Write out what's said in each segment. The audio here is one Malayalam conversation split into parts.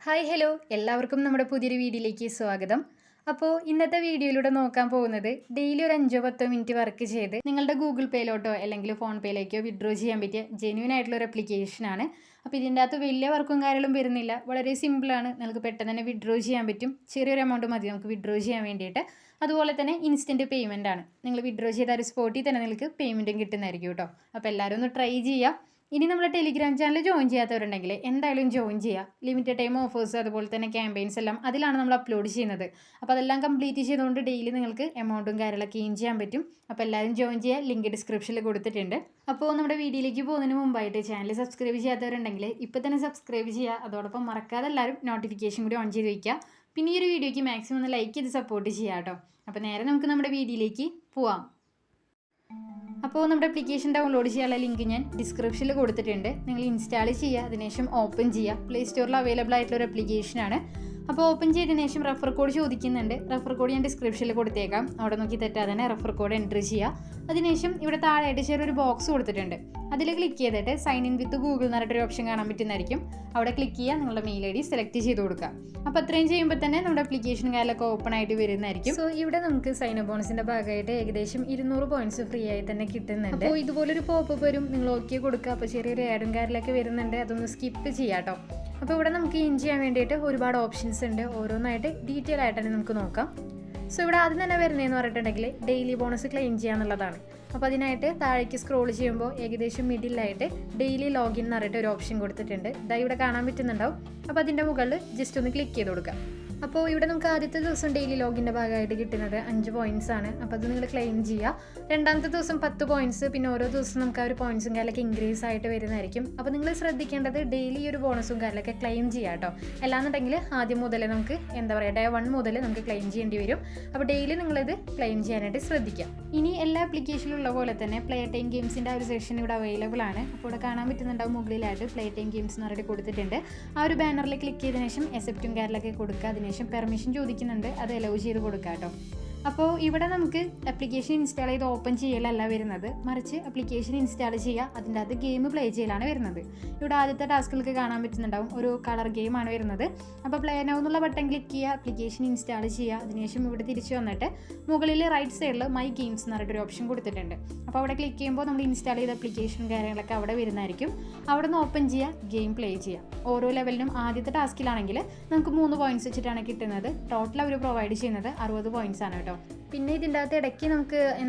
ഹായ് ഹലോ എല്ലാവർക്കും നമ്മുടെ പുതിയൊരു വീഡിയോയിലേക്ക് സ്വാഗതം. അപ്പോൾ ഇന്നത്തെ വീഡിയോയിലൂടെ നോക്കാൻ പോകുന്നത് ഡെയിലി ഒരു 5-10 മിനിറ്റ് വർക്ക് ചെയ്ത് നിങ്ങളുടെ ഗൂഗിൾ പേയിലോട്ടോ അല്ലെങ്കിൽ ഫോൺ പേയിലേക്കോ വിഡ്രോ ചെയ്യാൻ പറ്റിയ ജെന്യൂൻ ആയിട്ടുള്ള ഒരു ആപ്ലിക്കേഷനാണ്. അപ്പോൾ ഇതിൻ്റെ അകത്ത് വലിയ വർക്കും കാര്യങ്ങളും വരുന്നില്ല, വളരെ സിമ്പിളാണ്. നിങ്ങൾക്ക് പെട്ടെന്ന് തന്നെ വിഡ്രോ ചെയ്യാൻ പറ്റും. ചെറിയൊരു എമൗണ്ട് മതി നമുക്ക് വിഡ്രോ ചെയ്യാൻ വേണ്ടിയിട്ട്. അതുപോലെ തന്നെ ഇൻസ്റ്റൻറ്റ് പേയ്മെൻ്റ് ആണ്. നിങ്ങൾ വിഡ്രോ ചെയ്ത ഒരു സ്പോട്ടിൽ തന്നെ നിങ്ങൾക്ക് പേയ്മെൻറ്റും കിട്ടുന്നതായിരിക്കും കേട്ടോ. അപ്പോൾ എല്ലാവരും ഒന്ന് ട്രൈ ചെയ്യുക. ഇനി നമ്മുടെ ടെലിഗ്രാം ചാനൽ ജോയിൻ ചെയ്യാത്തവരുണ്ടെങ്കിൽ എന്തായാലും ജോയിൻ ചെയ്യുക. ലിമിറ്റഡ് ടൈം ഓഫേഴ്സ് അതുപോലെ തന്നെ ക്യാമ്പയിൻസ് എല്ലാം അതിലാണ് നമ്മൾ അപ്ലോഡ് ചെയ്യുന്നത്. അപ്പോൾ അതെല്ലാം കംപ്ലീറ്റ് ചെയ്തുകൊണ്ട് ഡെയിലി നിങ്ങൾക്ക് എമൗണ്ടും കാര്യങ്ങളൊക്കെ ഏൺ ചെയ്യാൻ പറ്റും. അപ്പോൾ എല്ലാവരും ജോയിൻ ചെയ്യുക. ലിങ്ക് ഡിസ്ക്രിപ്ഷനിൽ കൊടുത്തിട്ടുണ്ട്. അപ്പോൾ നമ്മുടെ വീഡിയോയിലേക്ക് പോകുന്നതിന് മുമ്പായിട്ട് ചാനൽ സബ്സ്ക്രൈബ് ചെയ്യാത്തവരുണ്ടെങ്കിൽ ഇപ്പോൾ തന്നെ സബ്സ്ക്രൈബ് ചെയ്യുക. അതോടൊപ്പം മറക്കാതെ എല്ലാവരും നോട്ടിഫിക്കേഷൻ കൂടി ഓൺ ചെയ്ത് വയ്ക്കുക. പിന്നെ ഈ ഒരു വീഡിയോയ്ക്ക് മാക്സിമം ഒന്ന് ലൈക്ക് ചെയ്ത് സപ്പോർട്ട് ചെയ്യുക കേട്ടോ. അപ്പോൾ നേരെ നമുക്ക് നമ്മുടെ വീഡിയോയിലേക്ക് പോവാം. അപ്പോൾ നമ്മുടെ ആപ്ലിക്കേഷൻ ഡൗൺലോഡ് ചെയ്യാനുള്ള ലിങ്ക് ഞാൻ ഡിസ്ക്രിപ്ഷനിൽ കൊടുത്തിട്ടുണ്ട്. നിങ്ങൾ ഇൻസ്റ്റാൾ ചെയ്യുക, അതിനുശേഷം ഓപ്പൺ ചെയ്യുക. പ്ലേ സ്റ്റോറിൽ അവൈലബിൾ ആയിട്ടുള്ള ഒരു ആപ്ലിക്കേഷനാണ്. അപ്പോൾ ഓപ്പൺ ചെയ്തതിന് ശേഷം റെഫർ കോഡ് ചോദിക്കുന്നുണ്ട്. റെഫർ കോഡ് ഞാൻ ഡിസ്ക്രിപ്ഷനിൽ കൊടുത്തേക്കാം. അവിടെ നോക്കി തെറ്റാതെ തന്നെ റെഫർ കോഡ് എൻറ്റർ ചെയ്യുക. അതിനുശേഷം ഇവിടെ താഴെയായിട്ട് ചെറിയൊരു ബോക്സ് കൊടുത്തിട്ടുണ്ട്. അതിൽ ക്ലിക്ക് ചെയ്തിട്ട് സൈൻ ഇൻ വിത്ത് ഗൂഗിൾ എന്ന് പറഞ്ഞിട്ടൊരു ഓപ്ഷൻ കാണാൻ പറ്റുന്നതായിരിക്കും. അവിടെ ക്ലിക്ക് ചെയ്യുക, നിങ്ങളുടെ മെയിൽ ഐ ഡി സെലക്ട് ചെയ്ത് കൊടുക്കുക. അപ്പോൾ അത്രയും ചെയ്യുമ്പോൾ തന്നെ നമ്മുടെ ആപ്ലിക്കേഷൻ കാര്യങ്ങളൊക്കെ ഓപ്പൺ ആയിട്ട് വരുന്നതായിരിക്കും. സോ ഇവിടെ നമുക്ക് സൈൻ അപ്പ് ബോണസിൻ്റെ ഭാഗമായിട്ട് ഏകദേശം 200 പോയിന്റ്സ് ഫ്രീ ആയി തന്നെ കിട്ടുന്നുണ്ട്. അപ്പോൾ ഇതുപോലൊരു പോപ്പ് വരും, നിങ്ങൾ ഓക്കെ കൊടുക്കുക. അപ്പോൾ ചെറിയൊരു ആഡും കാര്യങ്ങളൊക്കെ വരുന്നുണ്ട്, അതൊന്ന് സ്കിപ്പ് ചെയ്യാം കേട്ടോ. അപ്പോൾ ഇവിടെ നമുക്ക് ഇൻ ചെയ്യാൻ വേണ്ടിയിട്ട് ഒരുപാട് ഓപ്ഷൻസ് ഉണ്ട്. ഓരോന്നായിട്ട് ഡീറ്റെയിൽ ആയിട്ട് തന്നെ നമുക്ക് നോക്കാം. സോ ഇവിടെ ആദ്യം തന്നെ വരുന്നതെന്ന് പറഞ്ഞിട്ടുണ്ടെങ്കിൽ ഡെയിലി ബോണസ് ക്ലെയിം ചെയ്യാന്നുള്ളതാണ്. അപ്പോൾ അതിനായിട്ട് താഴേക്ക് സ്ക്രോൾ ചെയ്യുമ്പോൾ ഏകദേശം മിഡിലായിട്ട് ഡെയിലി ലോഗിൻ എന്ന് പറഞ്ഞിട്ട് ഒരു ഓപ്ഷൻ കൊടുത്തിട്ടുണ്ട്. ഇതാ ഇവിടെ കാണാൻ പറ്റുന്നുണ്ടാവും. അപ്പോൾ അതിൻ്റെ മുകളിൽ ജസ്റ്റ് ഒന്ന് ക്ലിക്ക് ചെയ്ത് കൊടുക്കുക. അപ്പോൾ ഇവിടെ നമുക്ക് ആദ്യത്തെ ദിവസം ഡെയിലി ലോഗിൻ്റെ ഭാഗമായിട്ട് കിട്ടുന്നത് 5 പോയിൻറ്റ്സ് ആണ്. അപ്പോൾ അത് നിങ്ങൾ ക്ലെയിം ചെയ്യുക. രണ്ടാമത്തെ ദിവസം 10 പോയിൻറ്റ്സ്. പിന്നെ ഓരോ ദിവസവും നമുക്ക് ആ ഒരു പോയിൻറ്റ്സും കാര്യങ്ങളൊക്കെ ഇൻക്രീസ് ആയിട്ട് വരുന്നതായിരിക്കും. അപ്പോൾ നിങ്ങൾ ശ്രദ്ധിക്കേണ്ടത് ഡെയിലി ഒരു ബോണസും കാര്യങ്ങളൊക്കെ ക്ലെയിം ചെയ്യുക കേട്ടോ. അല്ലാന്നുണ്ടെങ്കിൽ ആദ്യം മുതൽ നമുക്ക് ഡേ 1 മുതൽ നമുക്ക് ക്ലെയിം ചെയ്യേണ്ടി വരും. അപ്പോൾ ഡെയിലി നിങ്ങളിത് ക്ലെയിം ചെയ്യാനായിട്ട് ശ്രദ്ധിക്കുക. ഇനി എല്ലാ ആപ്ലിക്കേഷനിലുള്ള പോലെ തന്നെ പ്ലേ ടൈം ഗെയിംസിൻ്റെ ആ ഒരു സെക്ഷൻ ഇവിടെ അവൈലബിൾ ആണ്. അപ്പോൾ ഇവിടെ കാണാൻ പറ്റുന്നുണ്ടാവും മുകളിലായിട്ട് പ്ലേ ടൈം ഗെയിംസ് എന്ന് പറഞ്ഞിട്ട് കൊടുത്തിട്ടുണ്ട്. ആ ഒരു ബാനറിൽ ക്ലിക്ക് ചെയ്തതിനു ശേഷം അക്സെപ്റ്റും കാര്യങ്ങളൊക്കെ കൊടുക്കുക. അതിനുശേഷം പെർമിഷൻ ചോദിക്കുന്നുണ്ട്, അത് അലൗ ചെയ്ത് കൊടുക്കുക കേട്ടോ. അപ്പോൾ ഇവിടെ നമുക്ക് ആപ്ലിക്കേഷൻ ഇൻസ്റ്റാൾ ചെയ്ത് ഓപ്പൺ ചെയ്യലല്ല വരുന്നത്, മറിച്ച് ആപ്ലിക്കേഷൻ ഇൻസ്റ്റാൾ ചെയ്യുക, അതിൻ്റെ അകത്ത് ഗെയിം പ്ലേ ചെയ്യലാണ് വരുന്നത്. ഇവിടെ ആദ്യത്തെ ടാസ്കുകൾക്ക് കാണാൻ പറ്റുന്നുണ്ടാവും, ഒരു കളർ ഗെയിമാണ് വരുന്നത്. അപ്പോൾ പ്ലേ നൗ എന്നുള്ള ബട്ടൺ ക്ലിക്ക് ചെയ്യുക, ആപ്ലിക്കേഷൻ ഇൻസ്റ്റാൾ ചെയ്യുക. അതിനുശേഷം ഇവിടെ തിരിച്ച് വന്നിട്ട് മുകളിൽ റൈറ്റ് സൈഡിൽ മൈ ഗെയിംസ് എന്ന് പറഞ്ഞിട്ടൊരു ഓപ്ഷൻ കൊടുത്തിട്ടുണ്ട്. അപ്പോൾ അവിടെ ക്ലിക്ക് ചെയ്യുമ്പോൾ നമ്മൾ ഇൻസ്റ്റാൾ ചെയ്ത ആപ്ലിക്കേഷനും കാര്യങ്ങളൊക്കെ അവിടെ വരുന്നതായിരിക്കും. അവിടെ നിന്ന് ഓപ്പൺ ചെയ്യുക, ഗെയിം പ്ലേ ചെയ്യുക. ഓരോ ലെവലിനും ആദ്യത്തെ ടാസ്കിലാണെങ്കിൽ നമുക്ക് 3 പോയിൻറ്റ്സ് വെച്ചിട്ടാണ് കിട്ടുന്നത്. ടോട്ടൽ അവർ പ്രൊവൈഡ് ചെയ്യുന്നത് 60 പോയിൻറ്റ്സ് ആണ് കേട്ടോ. പിന്നെ ഇതിൻ്റെ അകത്ത് ഇടയ്ക്ക് നമുക്ക്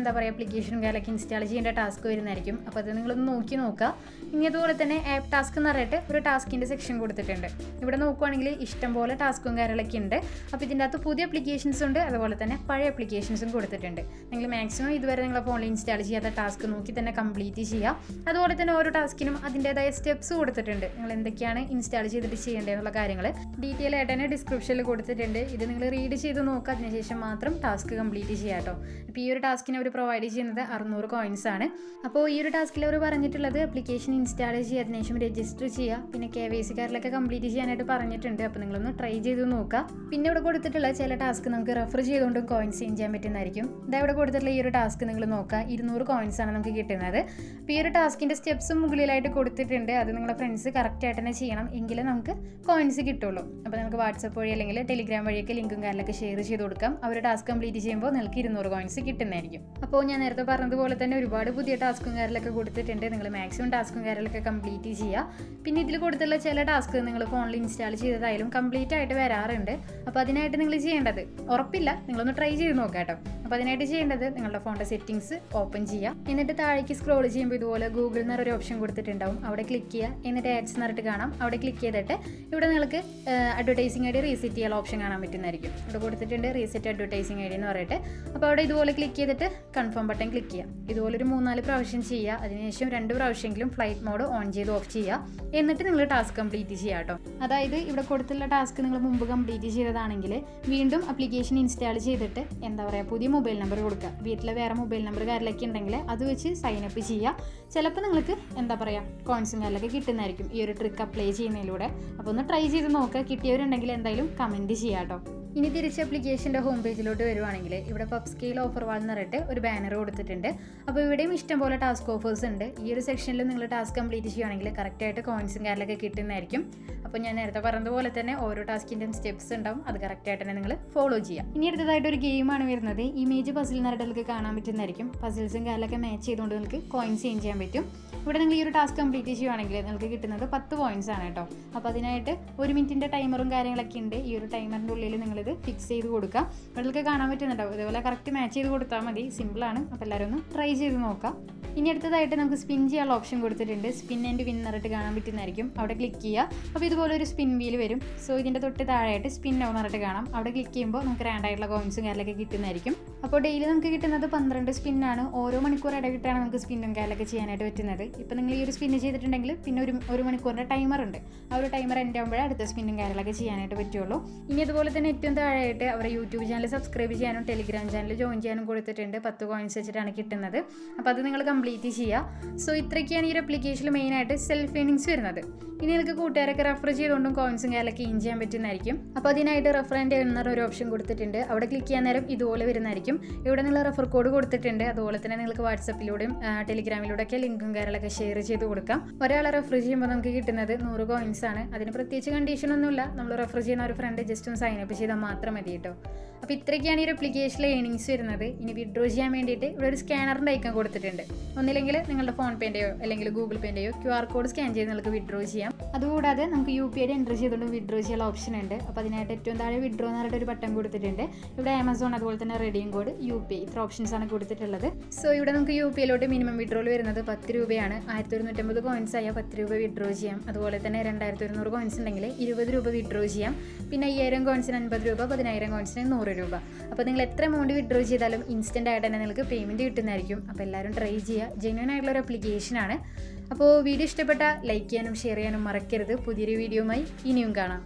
ആപ്ലിക്കേഷനും കാര്യങ്ങളൊക്കെ ഇൻസ്റ്റാൾ ചെയ്യേണ്ട ടാസ്ക് വരുന്നതായിരിക്കും. അപ്പോൾ അത് നിങ്ങളൊന്ന് നോക്കി നോക്കുക. ഇനി അതുപോലെ തന്നെ ആപ്പ് ടാസ്ക് എന്ന് പറഞ്ഞിട്ട് ഒരു ടാസ്കിൻ്റെ സെക്ഷൻ കൊടുത്തിട്ടുണ്ട്. ഇവിടെ നോക്കുവാണെങ്കിൽ ഇഷ്ടംപോലെ ടാസ്കും കാര്യങ്ങളൊക്കെ ഉണ്ട്. അപ്പോൾ ഇതിൻ്റെ അകത്ത് പുതിയ ആപ്ലിക്കേഷൻസ് ഉണ്ട്, അതുപോലെ തന്നെ പഴയ ആപ്ലിക്കേഷൻസും കൊടുത്തിട്ടുണ്ട്. നിങ്ങൾ മാക്സിമം ഇതുവരെ നിങ്ങളെ ഫോണിൽ ഇൻസ്റ്റാൾ ചെയ്യാത്ത ടാസ്ക് നോക്കി തന്നെ കംപ്ലീറ്റ് ചെയ്യുക. അതുപോലെ തന്നെ ഓരോ ടാസ്കിനും അതിൻ്റേതായ സ്റ്റെപ്സ് കൊടുത്തിട്ടുണ്ട്. നിങ്ങൾ എന്തൊക്കെയാണ് ഇൻസ്റ്റാൾ ചെയ്തിട്ട് ചെയ്യേണ്ടതെന്നുള്ള കാര്യങ്ങൾ ഡീറ്റെയിൽ ആയിട്ട് തന്നെ ഡിസ്ക്രിപ്ഷനിൽ കൊടുത്തിട്ടുണ്ട്. ഇത് നിങ്ങൾ റീഡ് ചെയ്ത് നോക്കുക, അതിനുശേഷം മാത്രം ടാസ്ക് കംപ്ലീറ്റ് ചെയ്യാം കേട്ടോ. അപ്പോൾ ഈ ഒരു ടാസ്കിന് അവർ പ്രൊവൈഡ് ചെയ്യുന്നത് 600 കോയിൻസ് ആണ്. അപ്പോൾ ഈ ഒരു ടാസ്കിൽ അവർ പറഞ്ഞിട്ടുള്ളത് ആപ്ലിക്കേഷൻ ഇൻസ്റ്റാൾ ചെയ്യുക, അതിനുശേഷം രജിസ്റ്റർ ചെയ്യുക, പിന്നെ KYC കാര്യങ്ങളൊക്കെ കംപ്ലീറ്റ് ചെയ്യാനായിട്ട് പറഞ്ഞിട്ടുണ്ട്. അപ്പോൾ നിങ്ങളൊന്ന് ട്രൈ ചെയ്ത് നോക്കുക. പിന്നെ ഇവിടെ കൊടുത്തിട്ടുള്ള ചില ടാസ്ക് നമുക്ക് റെഫർ ചെയ്തുകൊണ്ടും കോയിൻസ് ഏൺ ചെയ്യാൻ പറ്റുന്നതായിരിക്കും. ഇതാ ഇവിടെ കൊടുത്തിട്ടുള്ള ഈ ഒരു ടാസ്ക് നിങ്ങൾ നോക്കുക, 200 കോയിൻസ് ആണ് നമുക്ക് കിട്ടുന്നത്. അപ്പോൾ ഈ ഒരു ടാസ്കിൻ്റെ സ്റ്റെപ്സും മുകളിലായിട്ട് കൊടുത്തിട്ടുണ്ട്. അത് നിങ്ങളുടെ ഫ്രണ്ട്സ് കറക്റ്റായിട്ട് തന്നെ ചെയ്യണം, എങ്കിലേ നമുക്ക് കോയിൻസ് കിട്ടുള്ളൂ. അപ്പോൾ നമുക്ക് വാട്സപ്പ് വഴി അല്ലെങ്കിൽ ടെലിഗ്രാം വഴിയൊക്കെ ലിങ്കും കാര്യങ്ങളൊക്കെ ഷെയർ ചെയ്ത് കൊടുക്കാം. ആ ഒരു ടാസ്ക് കംപ്ലീറ്റ് ചെയ്യുമ്പോൾ നിങ്ങൾക്ക് 200 കോയിൻസ് കിട്ടുന്നതായിരിക്കും. അപ്പോൾ ഞാൻ നേരത്തെ പറഞ്ഞതുപോലെ തന്നെ ഒരുപാട് പുതിയ ടാസ്കും കാര്യങ്ങളൊക്കെ കൊടുത്തിട്ടുണ്ട്. നിങ്ങൾ മാക്സിമം ടാസ്കും കാര്യങ്ങളൊക്കെ കംപ്ലീറ്റ് ചെയ്യുക. പിന്നെ ഇതിൽ കൊടുത്തുള്ള ചില ടാസ്ക് നിങ്ങൾ ഫോണിൽ ഇൻസ്റ്റാൾ ചെയ്തതായാലും കംപ്ലീറ്റ് ആയിട്ട് വരാറുണ്ട്. അപ്പോൾ അതിനായിട്ട് നിങ്ങൾ ചെയ്യേണ്ടത്, ഉറപ്പില്ല, നിങ്ങളൊന്ന് ട്രൈ ചെയ്ത് നോക്കാം കേട്ടോ. അപ്പോൾ അതിനായിട്ട് ചെയ്യേണ്ടത് നിങ്ങളുടെ ഫോണിൻ്റെ സെറ്റിംഗ്സ് ഓപ്പൺ ചെയ്യുക. എന്നിട്ട് താഴേക്ക് സ്ക്രോൾ ചെയ്യുമ്പോൾ ഇതുപോലെ ഗൂഗിൾ എന്നൊരു ഓപ്ഷൻ കൊടുത്തിട്ടുണ്ടാവും. അവിടെ ക്ലിക്ക് ചെയ്യുക. എന്നിട്ട് ആഡ്സ് എന്ന് പറഞ്ഞിട്ട് കാണാം. അവിടെ ക്ലിക്ക് ചെയ്തിട്ട് ഇവിടെ നിങ്ങൾക്ക് അഡ്വർടൈസിംഗ് ID റീസെറ്റ് ചെയ്യാനുള്ള ഓപ്ഷൻ കാണാൻ പറ്റുന്നതായിരിക്കും. ഇവിടെ കൊടുത്തിട്ടുണ്ട് റീസെറ്റ് അഡ്വർടൈസിംഗ് ID എന്ന് പറഞ്ഞിട്ട്. അപ്പോൾ അവിടെ ഇതുപോലെ ക്ലിക്ക് ചെയ്തിട്ട് കൺഫേം ബട്ടൺ ക്ലിക്ക് ചെയ്യുക. ഇതുപോലൊരു 3-4 പ്രാവശ്യം ചെയ്യുക. അതിനുശേഷം 2 പ്രാവശ്യമെങ്കിലും ഫ്ലൈറ്റ് മോഡ് ഓൺ ചെയ്ത് ഓഫ് ചെയ്യുക. എന്നിട്ട് നിങ്ങൾ ടാസ്ക് കംപ്ലീറ്റ് ചെയ്യുക കേട്ടോ. അതായത് ഇവിടെ കൊടുത്തുള്ള ടാസ്ക് നിങ്ങൾ മുമ്പ് കംപ്ലീറ്റ് ചെയ്തതാണെങ്കിൽ വീണ്ടും ആപ്ലിക്കേഷൻ ഇൻസ്റ്റാൾ ചെയ്തിട്ട് പുതിയ മൊബൈൽ നമ്പർ കൊടുക്കുക. വീട്ടിലെ വേറെ മൊബൈൽ നമ്പർ കാര്യങ്ങളൊക്കെ ഉണ്ടെങ്കിൽ അത് വെച്ച് സൈൻ അപ്പ് ചെയ്യുക. ചിലപ്പോൾ നിങ്ങൾക്ക് കോയിൻസും കാര്യങ്ങളൊക്കെ കിട്ടുന്നതായിരിക്കും ഈ ഒരു ട്രിക്ക് അപ്ലൈ ചെയ്യുന്നതിലൂടെ. അപ്പോൾ ഒന്ന് ട്രൈ ചെയ്ത് നോക്കുക. കിട്ടിയവരുണ്ടെങ്കിൽ എന്തായാലും കമൻറ്റ് ചെയ്യുക കേട്ടോ. ഇനി തിരിച്ച് ആപ്ലിക്കേഷൻ്റെ ഹോം പേജിലോട്ട് വരുവാണെങ്കിൽ ഇവിടെ പബ് സ്കെയിൽ ഓഫർ വാൾ എന്ന് പറഞ്ഞിട്ട് ഒരു ബാനർ കൊടുത്തിട്ടുണ്ട്. അപ്പോൾ ഇവിടെയും ഇഷ്ടംപോലെ ടാസ്ക് ഓഫേഴ്സ് ഉണ്ട്. ഈ ഒരു സെക്ഷനിൽ നിങ്ങൾ ടാസ്ക് കംപ്ലീറ്റ് ചെയ്യുകയാണെങ്കിൽ കറക്റ്റായിട്ട് കോയിൻസും കാര്യങ്ങളൊക്കെ കിട്ടുന്നതായിരിക്കും. അപ്പോൾ ഞാൻ നേരത്തെ പറഞ്ഞതുപോലെ തന്നെ ഓരോ ടാസ്കിൻ്റെയും സ്റ്റെപ്സ് ഉണ്ടാവും, അത് കറക്റ്റായിട്ട് തന്നെ നിങ്ങൾ ഫോളോ ചെയ്യുക. ഇനി അടുത്തതായിട്ട് ഒരു ഗെയിമാണ് വരുന്നത്. ഇമേജ് പസിൽ എന്ന് പറഞ്ഞിട്ട് നിങ്ങൾക്ക് കാണാൻ പറ്റുന്നതായിരിക്കും. പസിൽസും കാര്യങ്ങളൊക്കെ മാച്ച് ചെയ്തുകൊണ്ട് നിങ്ങൾക്ക് കോയിൻസ് ചേഞ്ച് ചെയ്യാൻ പറ്റും. ഇവിടെ നിങ്ങൾ ഈ ഒരു ടാസ്ക് കംപ്ലീറ്റ് ചെയ്യുവാണെങ്കിൽ നിങ്ങൾക്ക് കിട്ടുന്നത് 10 പോയിൻറ്റ്സ് ആണ് കേട്ടോ. അപ്പോൾ അതിനായിട്ട് 1 മിനിറ്റിൻ്റെ ടൈമറും കാര്യങ്ങളൊക്കെ ഉണ്ട്. ഈ ഒരു ടൈമറിൻ്റെ ഉള്ളിൽ നിങ്ങളിത് ഫിക്സ് ചെയ്ത് കൊടുക്കുക. നിങ്ങൾക്ക് കാണാൻ പറ്റുന്നുണ്ടാവും. ഇതുപോലെ കറക്റ്റ് മാച്ച് ചെയ്ത് കൊടുത്താൽ മതി. സിമ്പിളാണ്. അപ്പോൾ എല്ലാവരും ഒന്ന് ട്രൈ ചെയ്ത് നോക്കാം. ഇനി അടുത്തതായിട്ട് നമുക്ക് സ്പിൻ ചെയ്യാനുള്ള ഓപ്ഷൻ കൊടുത്തിട്ടുണ്ട്. സ്പിൻ ആൻഡ് വിൻ എന്നിട്ട് കാണാൻ പറ്റുന്നതായിരിക്കും. അവിടെ ക്ലിക്ക് ചെയ്യുക. അപ്പോൾ ഇതുപോലെ ഒരു സ്പിൻ വീൽ വരും. സോ ഇതിൻ്റെ തൊട്ട് താഴെയായിട്ട് സ്പിൻ നൗ എന്നിട്ട് കാണാം. അവിടെ ക്ലിക്ക് ചെയ്യുമ്പോൾ നമുക്ക് റാൻഡായിട്ടുള്ള കോയിൻസും കാര്യങ്ങളൊക്കെ കിട്ടുന്നതായിരിക്കും. അപ്പോൾ ഡെയിലി നമുക്ക് കിട്ടുന്നത് 12 സ്പിന്നാണ്. ഓരോ മണിക്കൂർ ഇടവിട്ടാണ് നമുക്ക് സ്പിന്നും കാര്യങ്ങളൊക്കെ ചെയ്യാനായിട്ട് പറ്റുന്നത്. ഇപ്പോൾ നിങ്ങൾ ഈ ഒരു സ്പിന്ന് ചെയ്തിട്ടുണ്ടെങ്കിൽ പിന്നെ ഒരു മണിക്കൂറിൻ്റെ ടൈമർ ഉണ്ട്. ആ ഒരു ടൈമർ എൻ്റെ ആകുമ്പോഴേ അടുത്ത സ്പിന്നും കാര്യങ്ങളൊക്കെ ചെയ്യാനായിട്ട് പറ്റുള്ളൂ. ഇനി അതുപോലെ തന്നെ ഏറ്റവും താഴെയായിട്ട് അവരുടെ യൂട്യൂബ് ചാനൽ സബ്സ്ക്രൈബ് ചെയ്യാനും ടെലിഗ്രാം ചാനൽ ജോയിൻ ചെയ്യാനും കൊടുത്തിട്ടുണ്ട്. 10 കോയിൻസ് വെച്ചിട്ടാണ് കിട്ടുന്നത്. അപ്പോൾ അത് നിങ്ങൾ കംപ്ലീറ്റ് ചെയ്യുക. സോ ഇത്രയൊക്കെയാണ് ഈ ഒരു ആപ്ലിക്കേഷനിൽ മെയിനായിട്ട് സെൽഫ് ഏണിങ്സ് വരുന്നത്. ഇനി നിങ്ങൾക്ക് കൂട്ടുകാരൊക്കെ റെഫർ ചെയ്തുകൊണ്ടും കോയിൻസും കാര്യങ്ങളൊക്കെ ഇൻ ചെയ്യാൻ പറ്റുന്നതായിരിക്കും. അപ്പോൾ അതിനായിട്ട് റെഫർ ആൻഡ് ഏൺ എന്നൊരു ഓപ്ഷൻ കൊടുത്തിട്ടുണ്ട്. അവിടെ ക്ലിക്ക് ചെയ്യാൻ നേരം ഇതുപോലെ വരുന്നതായിരിക്കും. ഇവിടെ നിങ്ങൾ റെഫർ കോഡ് കൊടുത്തിട്ടുണ്ട്. അതുപോലെ തന്നെ നിങ്ങൾക്ക് വാട്സപ്പിലൂടെയും ടെലിഗ്രാമിലൂടെയൊക്കെ ലിങ്കും കാര്യങ്ങളൊക്കെ ഷെയർ ചെയ്ത് കൊടുക്കാം. ഒരാളെ റെഫർ ചെയ്യുമ്പോൾ നമുക്ക് കിട്ടുന്നത് 100 കോയിൻസ് ആണ്. അതിന് പ്രത്യേകിച്ച് കണ്ടീഷനൊന്നുമില്ല. നമ്മൾ റെഫർ ചെയ്യുന്ന ഒരു ഫ്രണ്ട് ജസ്റ്റ് ഒന്ന് സൈൻ അപ്പ് ചെയ്താൽ മാത്രം മതി കേട്ടോ. അപ്പോൾ ഇത്രയൊക്കെയാണ് ഈ ഒരു ആപ്ലിക്കേഷനിലെ ഏണിങ്സ് വരുന്നത്. ഇനി വിഡ്രോ ചെയ്യാൻ വേണ്ടിയിട്ട് ഇവിടെ ഒരു സ്കാനറിൻ്റെ ഐക്കൺ കൊടുത്തിട്ടുണ്ട്. ഒന്നില്ലെങ്കിൽ നിങ്ങളുടെ ഫോൺ പേൻ്റെയോ അല്ലെങ്കിൽ ഗൂഗിൾ പേൻ്റെയോ QR കോഡ് സ്കാൻ ചെയ്ത് നിങ്ങൾക്ക് വിഡ്രോ ചെയ്യാം. അതുകൂടാതെ നമുക്ക് UPI എൻ്റർ ചെയ്തുകൊണ്ട് വിഡ്രോ ചെയ്യാനുള്ള ഓപ്ഷൻ ഉണ്ട്. അപ്പോൾ അതിനായിട്ട് ഏറ്റവും താഴെ വിഡ്രോ എന്ന് പറഞ്ഞിട്ട് ഒരു ബട്ടൺ കൊടുത്തിട്ടുണ്ട്. ഇവിടെ ആമസോൺ അതുപോലെ തന്നെ റെഡീം കോഡ് UPI ഇത്ര ഓപ്ഷൻസ് ആണ് കൊടുത്തിട്ടുള്ളത്. സോ ഇവിടെ നമുക്ക് UPIയിലോട്ട് മിനിമം വിഡ്രോയിൽ വരുന്നത് 10 രൂപയാണ്. 1150 കോയിൻസ് ആയാൽ 10 രൂപ വിഡ്രോ ചെയ്യാം. അതുപോലെ തന്നെ 2100 കോയിൻസ് ഉണ്ടെങ്കിൽ 20 രൂപ വിഡ്രോ ചെയ്യാം. പിന്നെ 5000 കോയിൻസിന് 50 രൂപ, 10000 കോയിൻസിന് 100 രൂപ. അപ്പോൾ നിങ്ങൾ എത്ര എമൗണ്ട് വിഡ്രോ ചെയ്താലും ഇൻസ്റ്റൻ്റ് ആയിട്ട് തന്നെ നിങ്ങൾക്ക് പേയ്മെൻറ്റ് കിട്ടുന്നതായിരിക്കും. അപ്പോൾ എല്ലാവരും ട്രൈ ചെയ്യുക. ജെന്യൂൻ ആയിട്ടുള്ള ഒരു ആപ്ലിക്കേഷനാണ്. അപ്പോൾ വീഡിയോ ഇഷ്ടപ്പെട്ടാൽ ലൈക്ക് ചെയ്യാനും ഷെയർ ചെയ്യാനും മറക്കരുത്. പുതിയൊരു വീഡിയോയുമായി ഇനിയും കാണാം.